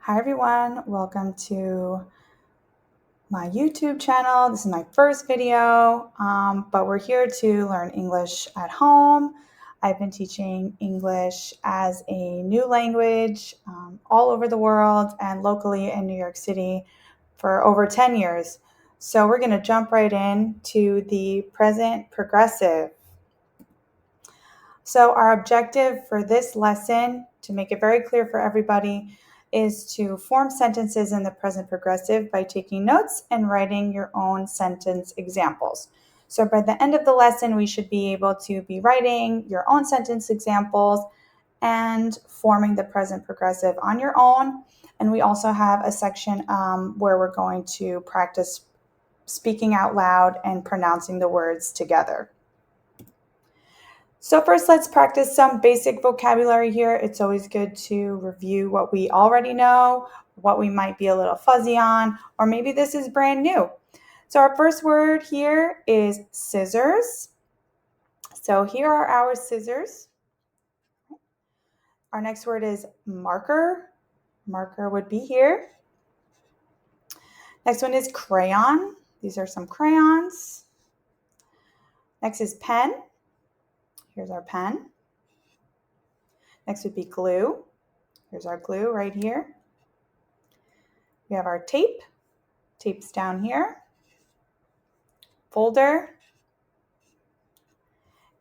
Hi everyone, welcome to my YouTube channel. This is my first video, but we're here to learn English at home. I've been teaching English as a new language all over the world and locally in New York City for over 10 years. So we're going to jump right in to the present progressive. So our objective for this lesson, to make it very clear for everybody, is to form sentences in the present progressive by taking notes and writing your own sentence examples. So by the end of the lesson, we should be able to be writing your own sentence examples and forming the present progressive on your own. And we also have a section where we're going to practice speaking out loud and pronouncing the words together. So first, let's practice some basic vocabulary here. It's always good to review what we already know, what we might be a little fuzzy on, or maybe this is brand new. So our first word here is scissors. So here are our scissors. Our next word is marker. Marker would be here. Next one is crayon. These are some crayons. Next is pen. Here's our pen. Next would be glue. Here's our glue right here. We have our tape. Tape's down here. Folder.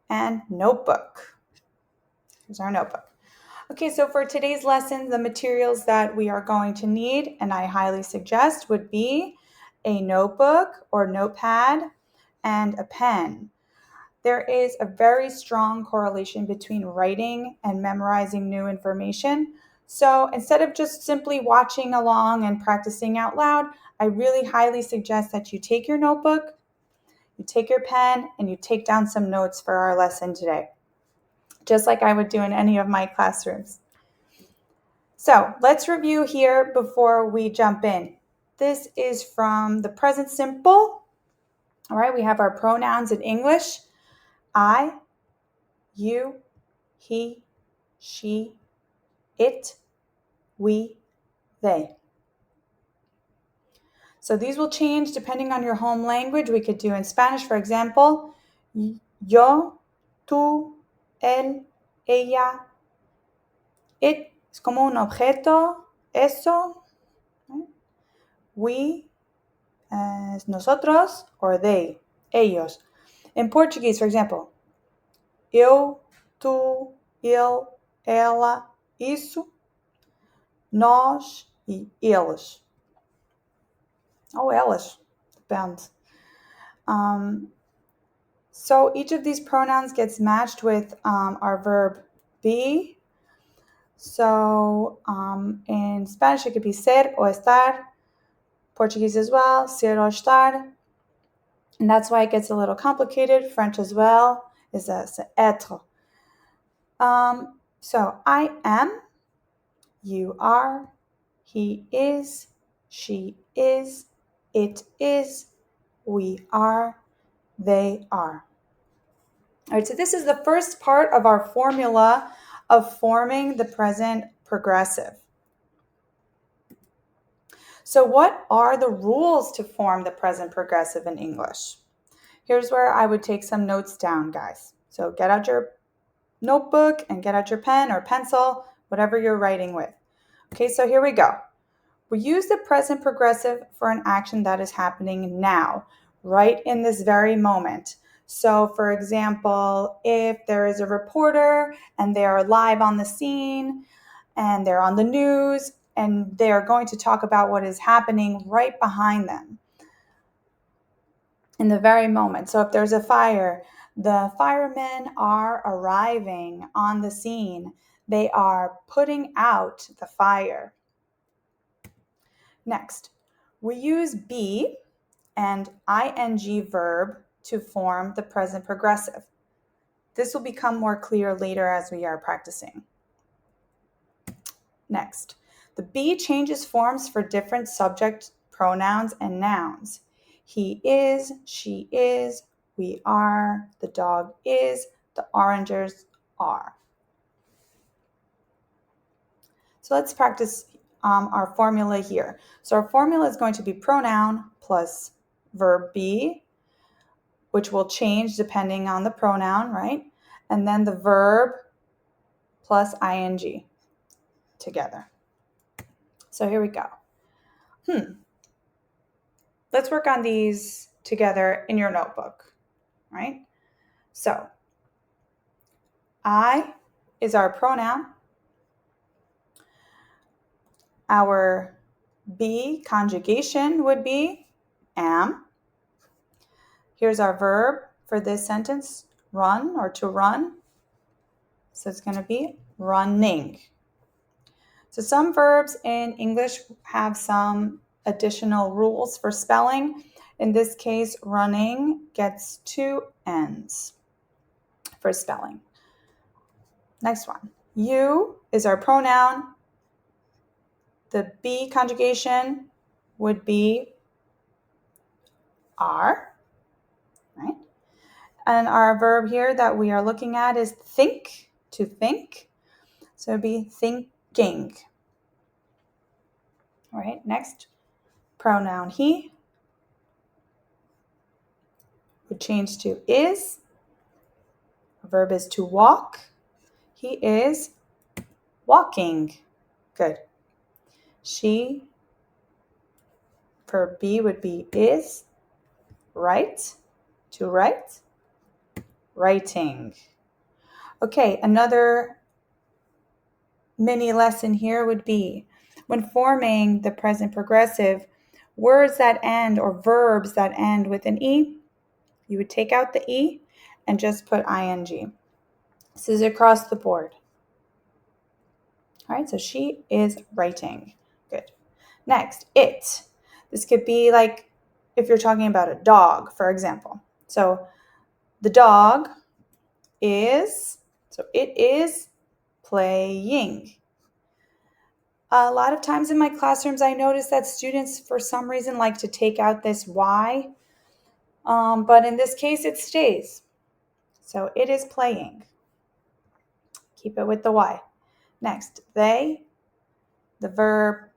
And notebook. Here's our notebook. Okay, so for today's lesson, the materials that we are going to need, and I highly suggest, would be a notebook or notepad and a pen. There is a very strong correlation between writing and memorizing new information. So instead of just simply watching along and practicing out loud, I really highly suggest that you take your notebook, you take your pen, and you take down some notes for our lesson today, just like I would do in any of my classrooms. So let's review here before we jump in. This is from the present simple. All right, we have our pronouns in English. I, you, he, she, it, we, they. So these will change depending on your home language. We could do in Spanish, for example, yo, tú, él, ella. It es como un objeto, eso. We, nosotros, or they, ellos. In Portuguese, for example, eu, tu, ele, ela, isso, nós e eles. Ou elas, depends. So each of these pronouns gets matched with our verb be. So in Spanish, it could be ser or estar. Portuguese as well, ser or estar. And that's why it gets a little complicated. French as well is être. So I am, you are, he is, she is, it is, we are, they are. All right, so this is the first part of our formula of forming the present progressive. So what are the rules to form the present progressive in English? Here's where I would take some notes down, guys. So get out your notebook and get out your pen or pencil, whatever you're writing with. Okay, so here we go. We use the present progressive for an action that is happening now, right in this very moment. So for example, if there is a reporter and they are live on the scene and they're on the news and they are going to talk about what is happening right behind them in the very moment. So if there's a fire, the firemen are arriving on the scene. They are putting out the fire. Next, we use be and ing verb to form the present progressive. This will become more clear later as we are practicing. Next, the be changes forms for different subject pronouns and nouns. He is, she is, we are, the dog is, the oranges are. So let's practice our formula here. So our formula is going to be pronoun plus verb be, which will change depending on the pronoun, right? And then the verb plus ing together. So here we go. Let's work on these together in your notebook, right? So I is our pronoun. Our be conjugation would be am. Here's our verb for this sentence, run or to run. So it's going to be running. So some verbs in English have some additional rules for spelling. In this case, running gets 2 N's for spelling. Next one. You is our pronoun. The be conjugation would be are, right? And our verb here that we are looking at is think, to think. So it would be thinking. All right, next, pronoun he would change to is. The verb is to walk. He is walking. Good. She, for be would be is. Write, to write. Writing. Okay, another mini lesson here would be when forming the present progressive, words that end or verbs that end with an E, you would take out the E and just put ing. This is across the board. All right, so she is writing. Good. Next, it. This could be like if you're talking about a dog, for example. So the dog is, so it is playing. A lot of times in my classrooms, I notice that students, for some reason, like to take out this Y, but in this case, it stays. So it is playing. Keep it with the Y. Next, they, the verb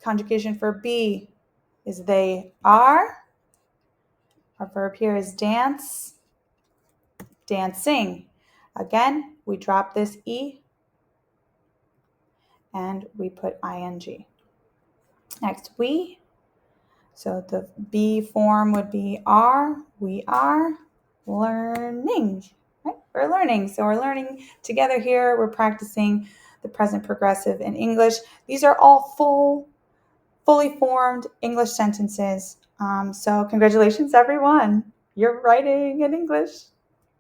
conjugation for be is they are. Our verb here is dance, dancing. Again, we drop this E and we put ing. Next, we. So the be form would be are. We are learning. Right? We're learning. So we're learning together here. We're practicing the present progressive in English. These are all fully formed English sentences. So congratulations, everyone. You're writing in English.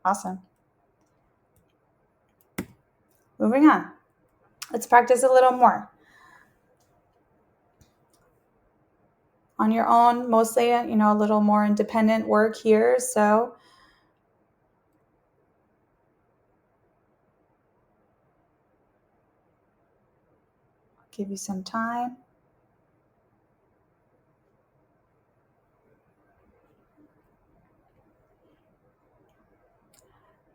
Awesome. Moving on. Let's practice a little more. On your own, mostly, a little more independent work here. So I'll give you some time.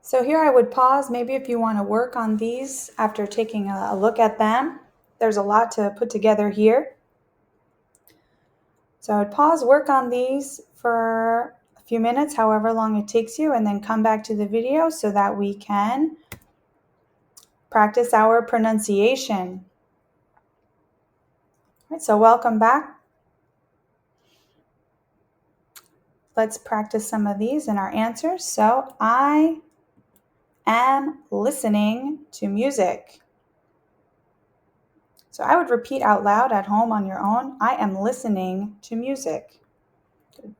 So here I would pause, maybe if you want to work on these after taking a look at them. There's a lot to put together here. So I would pause, work on these for a few minutes, however long it takes you, and then come back to the video so that we can practice our pronunciation. All right, so welcome back. Let's practice some of these in our answers. So I am listening to music. So I would repeat out loud at home on your own. I am listening to music. Good.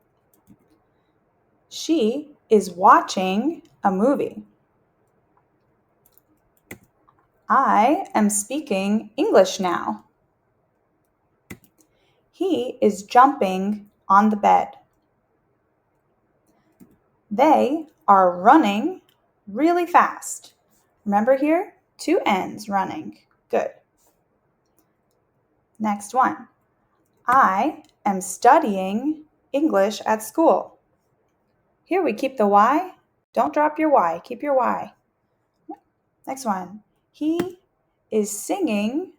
She is watching a movie. I am speaking English now. He is jumping on the bed. They are running really fast. Remember here, 2 N's, running. Good. Next one. I am studying English at school. Here we keep the Y. Don't drop your Y. Keep your Y. Next one. He is singing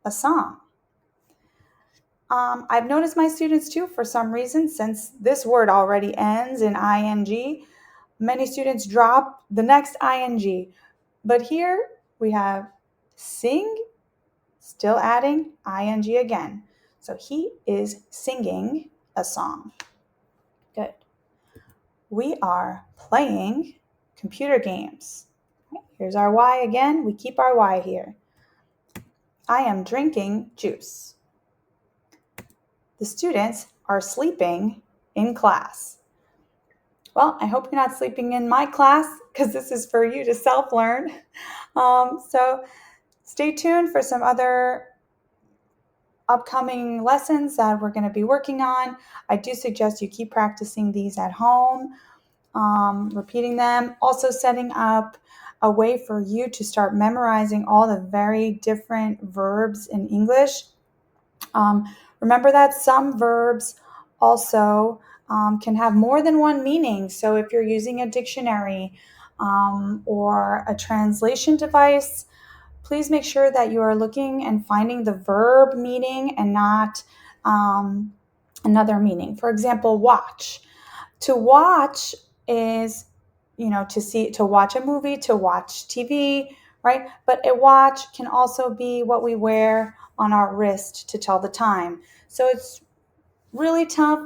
a song. I've noticed my students too, for some reason, since this word already ends in ing, many students drop the next ing. But here we have sing, still adding ing again. So he is singing a song. Good. We are playing computer games. Here's our Y again. We keep our Y here. I am drinking juice. The students are sleeping in class. Well, I hope you're not sleeping in my class because this is for you to self-learn. So stay tuned for some other upcoming lessons that we're going to be working on. I do suggest you keep practicing these at home, repeating them, also setting up a way for you to start memorizing all the very different verbs in English. Remember that some verbs also can have more than one meaning. So if you're using a dictionary or a translation device, please make sure that you are looking and finding the verb meaning and not another meaning. For example, watch. To watch is, to watch a movie, to watch TV, right? But a watch can also be what we wear on our wrist to tell the time. So it's really tough.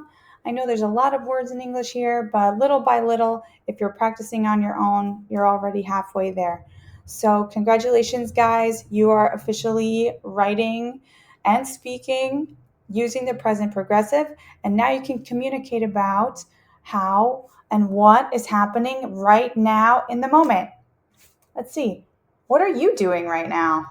I know there's a lot of words in English here, but little by little, if you're practicing on your own, you're already halfway there. So congratulations, guys. You are officially writing and speaking using the present progressive, and now you can communicate about how and what is happening right now in the moment. Let's see. What are you doing right now?